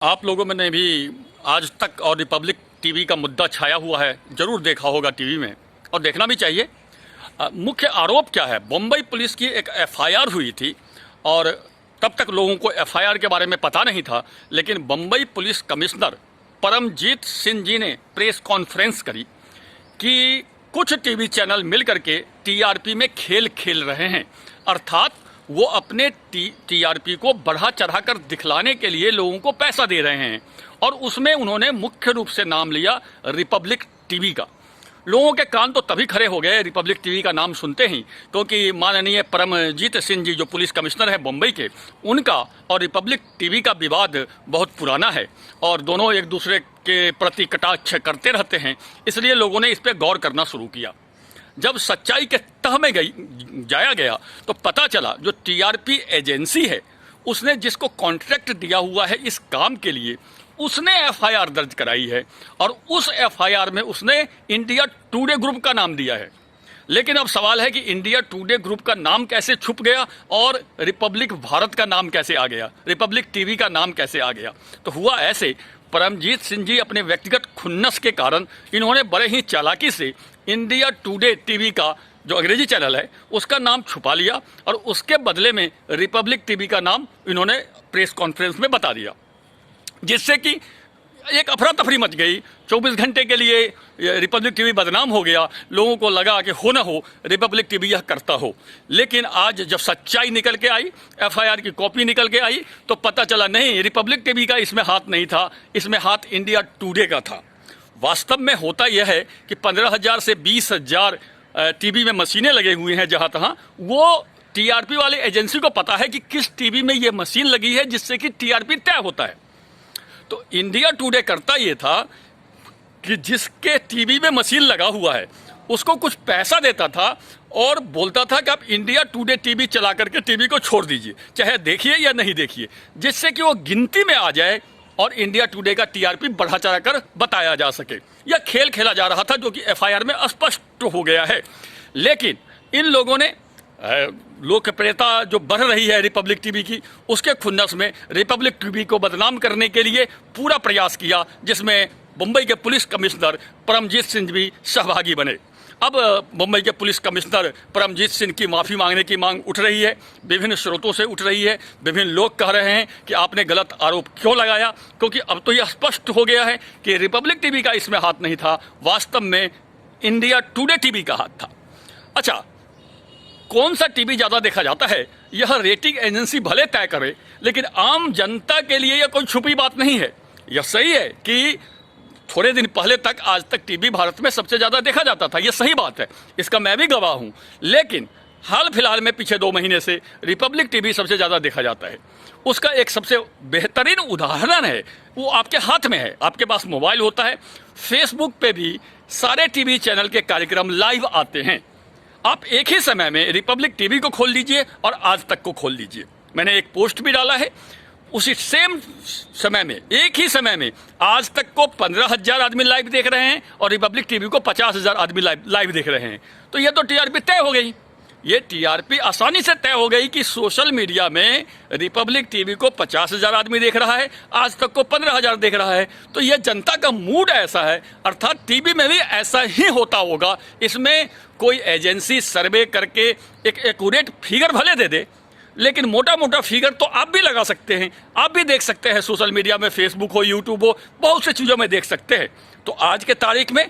आप लोगों में ने भी आज तक और रिपब्लिक टीवी का मुद्दा छाया हुआ है, जरूर देखा होगा टीवी में, और देखना भी चाहिए। मुख्य आरोप क्या है? बम्बई पुलिस की एक एफआईआर हुई थी और तब तक लोगों को एफआईआर के बारे में पता नहीं था, लेकिन बम्बई पुलिस कमिश्नर परमजीत सिंह जी ने प्रेस कॉन्फ्रेंस करी कि कुछ टीवी चैनल मिलकर के टीआरपी में खेल खेल रहे हैं, अर्थात वो अपने टीआरपी को बढ़ा चढ़ाकर दिखलाने के लिए लोगों को पैसा दे रहे हैं। और उसमें उन्होंने मुख्य रूप से नाम लिया रिपब्लिक टीवी का। लोगों के कान तो तभी खड़े हो गए रिपब्लिक टीवी का नाम सुनते ही, क्योंकि माननीय परमजीत सिंह जी जो पुलिस कमिश्नर है बम्बई के, उनका और रिपब्लिक टीवी का विवाद बहुत पुराना है और दोनों एक दूसरे के प्रति कटाक्ष करते रहते हैं। इसलिए लोगों ने इस पर गौर करना शुरू किया। जब सच्चाई के तह में जाया गया तो पता चला जो टीआरपी एजेंसी है उसने जिसको कॉन्ट्रैक्ट दिया हुआ है इस काम के लिए, उसने एफआईआर दर्ज कराई है और उस एफआईआर में उसने इंडिया टुडे ग्रुप का नाम दिया है। लेकिन अब सवाल है कि इंडिया टुडे ग्रुप का नाम कैसे छुप गया और रिपब्लिक भारत का नाम कैसे आ गया, रिपब्लिक टीवी का नाम कैसे आ गया? तो हुआ ऐसे, परमजीत सिंह जी अपने व्यक्तिगत खुन्नस के कारण इन्होंने बड़े ही चालाकी से इंडिया टुडे टीवी का जो अंग्रेजी चैनल है उसका नाम छुपा लिया और उसके बदले में रिपब्लिक टीवी का नाम इन्होंने प्रेस कॉन्फ्रेंस में बता दिया, जिससे कि एक अफरा तफरी मच गई। 24 घंटे के लिए रिपब्लिक टीवी बदनाम हो गया। लोगों को लगा कि हो ना हो रिपब्लिक टीवी यह करता हो। लेकिन आज जब सच्चाई निकल के आई, एफआईआर की कॉपी निकल के आई, तो पता चला नहीं, रिपब्लिक टीवी का इसमें हाथ नहीं था, इसमें हाथ इंडिया टुडे का था। वास्तव में होता यह है कि 15,000 से 20,000 टीवी में मशीनें लगे हुए हैं जहाँ तहाँ। वो टीआरपी वाले एजेंसी को पता है कि किस टीवी में ये मशीन लगी है जिससे कि टीआरपी तय होता है। तो इंडिया टुडे करता ये था कि जिसके टीवी में मशीन लगा हुआ है उसको कुछ पैसा देता था और बोलता था कि आप इंडिया टुडे टीवी चला करके टीवी को छोड़ दीजिए, चाहे देखिए या नहीं देखिए, जिससे कि वो गिनती में आ जाए और इंडिया टुडे का टीआरपी बढ़ा चढ़ा कर बताया जा सके। यह खेल खेला जा रहा था जो कि एफआईआर में स्पष्ट हो गया है। लेकिन इन लोगों ने लोकप्रियता जो बढ़ रही है रिपब्लिक टीवी की, उसके खुन्नस में रिपब्लिक टीवी को बदनाम करने के लिए पूरा प्रयास किया, जिसमें मुंबई के पुलिस कमिश्नर परमजीत सिंह भी सहभागी बने। अब मुंबई के पुलिस कमिश्नर परमजीत सिंह की माफ़ी मांगने की मांग उठ रही है, विभिन्न स्रोतों से उठ रही है। विभिन्न लोग कह रहे हैं कि आपने गलत आरोप क्यों लगाया, क्योंकि अब तो यह स्पष्ट हो गया है कि रिपब्लिक टीवी का इसमें हाथ नहीं था, वास्तव में इंडिया टुडे टीवी का हाथ था। अच्छा, कौन सा टीवी ज़्यादा देखा जाता है यह रेटिंग एजेंसी भले तय करे, लेकिन आम जनता के लिए यह कोई छुपी बात नहीं है। यह सही है कि थोड़े दिन पहले तक आज तक टीवी भारत में सबसे ज़्यादा देखा जाता था, यह सही बात है, इसका मैं भी गवाह हूँ। लेकिन हाल फिलहाल में पिछले 2 महीने से रिपब्लिक टीवी सबसे ज़्यादा देखा जाता है। उसका एक सबसे बेहतरीन उदाहरण है, वो आपके हाथ में है, आपके पास मोबाइल होता है। फेसबुक पे भी सारे टीवी चैनल के कार्यक्रम लाइव आते हैं। आप एक ही समय में रिपब्लिक टीवी को खोल लीजिए और आज तक को खोल लीजिए। मैंने एक पोस्ट भी डाला है, उसी सेम समय में, एक ही समय में आज तक को 15,000 आदमी लाइव देख रहे हैं और रिपब्लिक टीवी को 50,000 आदमी लाइव देख रहे हैं। तो ये तो टीआरपी तय हो गई। ये टीआरपी आसानी से तय हो गई कि सोशल मीडिया में रिपब्लिक टीवी को 50,000 आदमी देख रहा है, आज तक को 15,000 देख रहा है। तो ये जनता का मूड ऐसा है, अर्थात टीवी में भी ऐसा ही होता होगा। इसमें कोई एजेंसी सर्वे करके एक एक्यूरेट फिगर भले दे दे, लेकिन मोटा मोटा फिगर तो आप भी लगा सकते हैं, आप भी देख सकते हैं। सोशल मीडिया में, फेसबुक हो, यूट्यूब हो, बहुत सी चीज़ों में देख सकते हैं। तो आज के तारीख में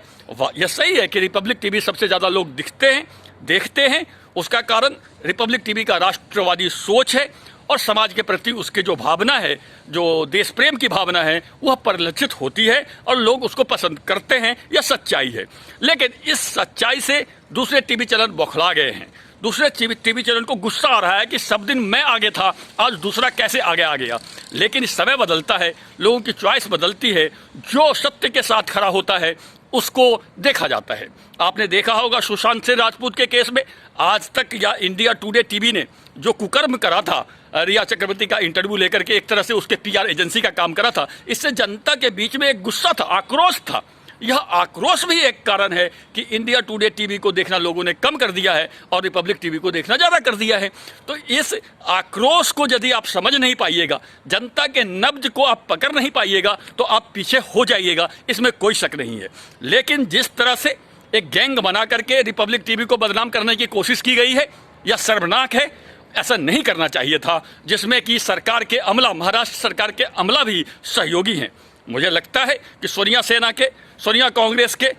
यह सही है कि रिपब्लिक टीवी सबसे ज़्यादा लोग दिखते हैं, देखते हैं। उसका कारण रिपब्लिक टीवी का राष्ट्रवादी सोच है और समाज के प्रति उसकी जो भावना है, जो देश प्रेम की भावना है, वह परिलक्षित होती है और लोग उसको पसंद करते हैं। यह सच्चाई है। लेकिन इस सच्चाई से दूसरे टीवी चैनल बौखला गए हैं। दूसरे टीवी चैनल को गुस्सा आ रहा है कि सब दिन मैं आगे था, आज दूसरा कैसे आगे आ गया। लेकिन समय बदलता है, लोगों की चॉइस बदलती है, जो सत्य के साथ खड़ा होता है उसको देखा जाता है। आपने देखा होगा सुशांत सिंह राजपूत के केस में आज तक या इंडिया टुडे टीवी ने जो कुकर्म करा था, रिया चक्रवर्ती का इंटरव्यू लेकर के एक तरह से उसके पीआर एजेंसी का काम करा था, इससे जनता के बीच में एक गुस्सा था, आक्रोश था। यह आक्रोश भी एक कारण है कि इंडिया टुडे टीवी को देखना लोगों ने कम कर दिया है और रिपब्लिक टीवी को देखना ज़्यादा कर दिया है। तो इस आक्रोश को यदि आप समझ नहीं पाइएगा, जनता के नब्ज को आप पकड़ नहीं पाइएगा, तो आप पीछे हो जाइएगा, इसमें कोई शक नहीं है। लेकिन जिस तरह से एक गैंग बना करके रिपब्लिक टीवी को बदनाम करने की कोशिश की गई है, यह शर्मनाक है। ऐसा नहीं करना चाहिए था, जिसमें कि सरकार के अमला, महाराष्ट्र सरकार के अमला भी सहयोगी हैं। मुझे लगता है कि सोनिया कांग्रेस के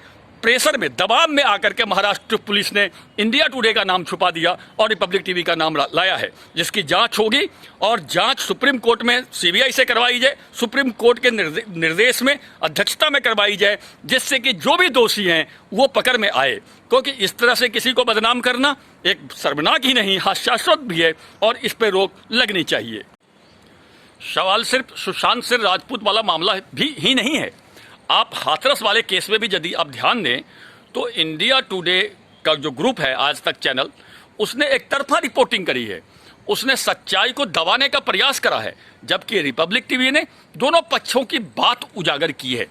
प्रेशर में, दबाव में आकर के महाराष्ट्र पुलिस ने इंडिया टुडे का नाम छुपा दिया और रिपब्लिक टीवी का नाम लाया है, जिसकी जांच होगी और जांच सुप्रीम कोर्ट में सीबीआई से करवाई जाए, सुप्रीम कोर्ट के निर्देश में, अध्यक्षता में करवाई जाए, जिससे कि जो भी दोषी हैं वो पकड़ में आए। क्योंकि इस तरह से किसी को बदनाम करना एक शर्मनाक ही नहीं, हास्यास्पद भी है और इस पर रोक लगनी चाहिए। सवाल सिर्फ सुशांत सिंह राजपूत वाला मामला भी ही नहीं है। आप हाथरस वाले केस में भी यदि आप ध्यान दें तो इंडिया टुडे का जो ग्रुप है, आज तक चैनल, उसने एक तरफा रिपोर्टिंग करी है, उसने सच्चाई को दबाने का प्रयास करा है, जबकि रिपब्लिक टीवी ने दोनों पक्षों की बात उजागर की है।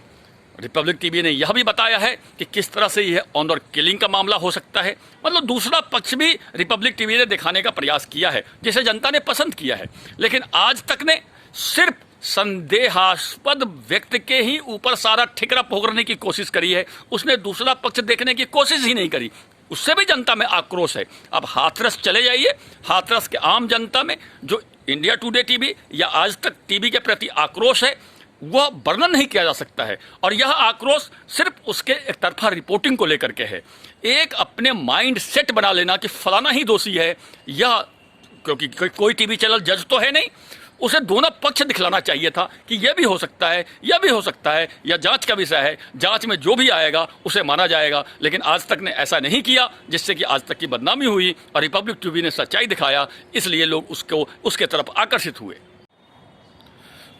रिपब्लिक टीवी ने यह भी बताया है कि किस तरह से यह ऑनर किलिंग का मामला हो सकता है। मतलब दूसरा पक्ष भी रिपब्लिक टीवी ने दिखाने का प्रयास किया है, जिसे जनता ने पसंद किया है। लेकिन आज तक ने सिर्फ संदेहास्पद व्यक्ति के ही ऊपर सारा ठिकरा पोगरने की कोशिश करी है, उसने दूसरा पक्ष देखने की कोशिश ही नहीं करी। उससे भी जनता में आक्रोश है। अब हाथरस चले जाइए, हाथरस के आम जनता में जो इंडिया टुडे टीवी या आज तक टीवी के प्रति आक्रोश है, वह वर्णन नहीं किया जा सकता है। और यह आक्रोश सिर्फ उसके एक तरफा रिपोर्टिंग को लेकर के है। एक अपने माइंड सेट बना लेना कि फलाना ही दोषी है, यह क्योंकि कोई टीवी चैनल जज तो है नहीं, उसे दोनों पक्ष दिखलाना चाहिए था कि यह भी हो सकता है, यह भी हो सकता है, यह जांच का विषय है, जांच में जो भी आएगा उसे माना जाएगा। लेकिन आज तक ने ऐसा नहीं किया, जिससे कि आज तक की बदनामी हुई और रिपब्लिक टीवी ने सच्चाई दिखाया, इसलिए लोग उसके तरफ आकर्षित हुए।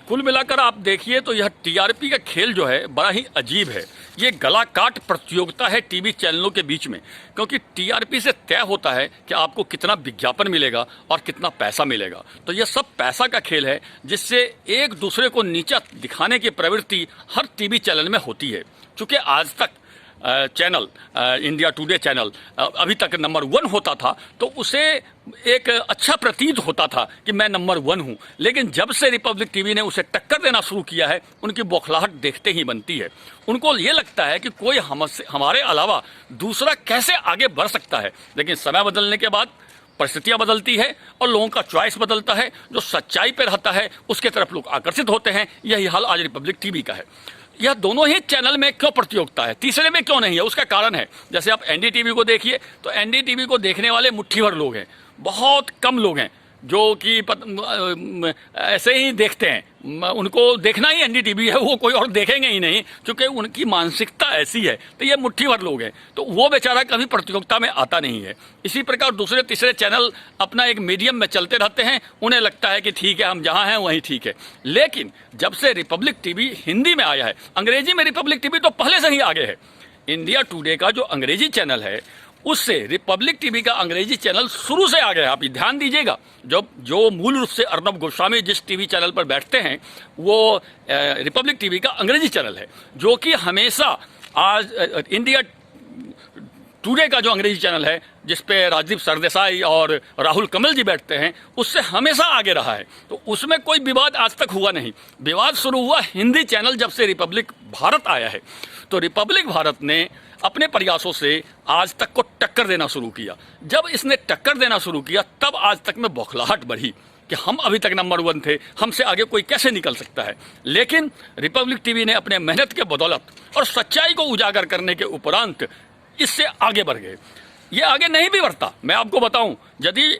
कुल मिलाकर आप देखिए तो यह टीआरपी का खेल जो है बड़ा ही अजीब है। ये गला काट प्रतियोगिता है टीवी चैनलों के बीच में, क्योंकि टीआरपी से तय होता है कि आपको कितना विज्ञापन मिलेगा और कितना पैसा मिलेगा। तो यह सब पैसा का खेल है, जिससे एक दूसरे को नीचा दिखाने की प्रवृत्ति हर टीवी चैनल में होती है। चूँकि आज तक चैनल इंडिया टुडे चैनल अभी तक नंबर 1 होता था, तो उसे एक अच्छा प्रतीत होता था कि मैं नंबर 1 हूँ। लेकिन जब से रिपब्लिक टीवी ने उसे टक्कर देना शुरू किया है, उनकी बौखलाहट देखते ही बनती है। उनको ये लगता है कि कोई हमारे अलावा दूसरा कैसे आगे बढ़ सकता है। लेकिन समय बदलने के बाद परिस्थितियां बदलती है और लोगों का चॉइस बदलता है। जो सच्चाई पे रहता है उसके तरफ लोग आकर्षित होते हैं। यही हाल आज रिपब्लिक टीवी का है। यह दोनों ही चैनल में क्यों प्रतियोगिता है, तीसरे में क्यों नहीं है, उसका कारण है। जैसे आप एनडीटीवी को देखिए तो एनडीटीवी को देखने वाले मुट्ठी भर लोग हैं, बहुत कम लोग हैं जो कि ऐसे ही देखते हैं। उनको देखना ही एनडीटीवी है, वो कोई और देखेंगे ही नहीं, क्योंकि उनकी मानसिकता ऐसी है। तो ये मुट्ठी भर लोग हैं, तो वो बेचारा कभी प्रतियोगिता में आता नहीं है। इसी प्रकार दूसरे तीसरे चैनल अपना एक मीडियम में चलते रहते हैं, उन्हें लगता है कि ठीक है, हम जहाँ हैं वहीं ठीक है। लेकिन जब से रिपब्लिक टीवी हिंदी में आया है, अंग्रेजी में रिपब्लिक टीवी तो पहले से ही आगे है। इंडिया टुडे का जो अंग्रेजी चैनल है, उससे रिपब्लिक टीवी का अंग्रेजी चैनल शुरू से आ गया। आप ध्यान दीजिएगा, जो मूल रूप से अर्नब गोस्वामी जिस टीवी चैनल पर बैठते हैं, वो रिपब्लिक टीवी का अंग्रेजी चैनल है, जो कि हमेशा आज इंडिया टुडे का जो अंग्रेजी चैनल है, जिस पे राजदीप सरदेसाई और राहुल कमल जी बैठते हैं, उससे हमेशा आगे रहा है। तो उसमें कोई विवाद आज तक हुआ नहीं। विवाद शुरू हुआ हिंदी चैनल जब से रिपब्लिक भारत आया है। तो रिपब्लिक भारत ने अपने प्रयासों से आज तक को टक्कर देना शुरू किया। जब इसने टक्कर देना शुरू किया, तब आज तक में बौखलाहट बढ़ी कि हम अभी तक नंबर 1 थे, हमसे आगे कोई कैसे निकल सकता है। लेकिन रिपब्लिक टीवी ने अपने मेहनत के बदौलत और सच्चाई को उजागर करने के उपरांत इससे आगे बढ़ गए। ये आगे नहीं भी बढ़ता। मैं आपको बताऊं, यदि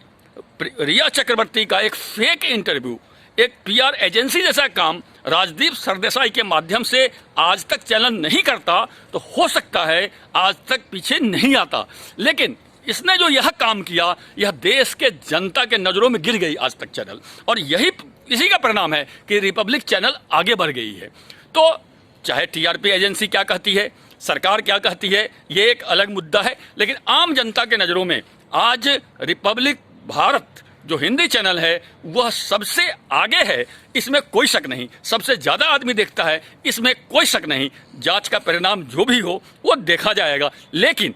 रिया चक्रवर्ती का एक फेक इंटरव्यू, एक पीआर एजेंसी जैसा काम राजदीप सरदेसाई के माध्यम से आज तक चैनल नहीं करता, तो हो सकता है आज तक पीछे नहीं आता। लेकिन इसने जो यह काम किया, यह देश के जनता के नज़रों में गिर गई आज तक चैनल, और इसी का परिणाम है कि रिपब्लिक चैनल आगे बढ़ गई है। तो चाहे टीआरपी एजेंसी क्या कहती है, सरकार क्या कहती है, ये एक अलग मुद्दा है। लेकिन आम जनता के नज़रों में आज रिपब्लिक भारत जो हिंदी चैनल है वह सबसे आगे है, इसमें कोई शक नहीं। सबसे ज़्यादा आदमी देखता है, इसमें कोई शक नहीं। जांच का परिणाम जो भी हो वो देखा जाएगा। लेकिन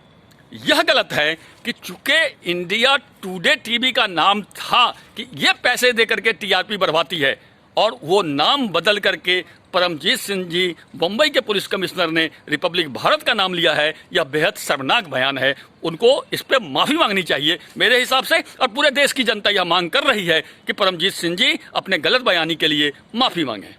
यह गलत है कि चूंकि इंडिया टुडे टीवी का नाम था कि यह पैसे दे करके टीआरपी बढ़वाती है, और वो नाम बदल करके परमजीत सिंह जी बम्बई के पुलिस कमिश्नर ने रिपब्लिक भारत का नाम लिया है, यह बेहद शर्मनाक बयान है। उनको इस पर माफ़ी मांगनी चाहिए मेरे हिसाब से, और पूरे देश की जनता यह मांग कर रही है कि परमजीत सिंह जी अपने गलत बयानी के लिए माफ़ी मांगें।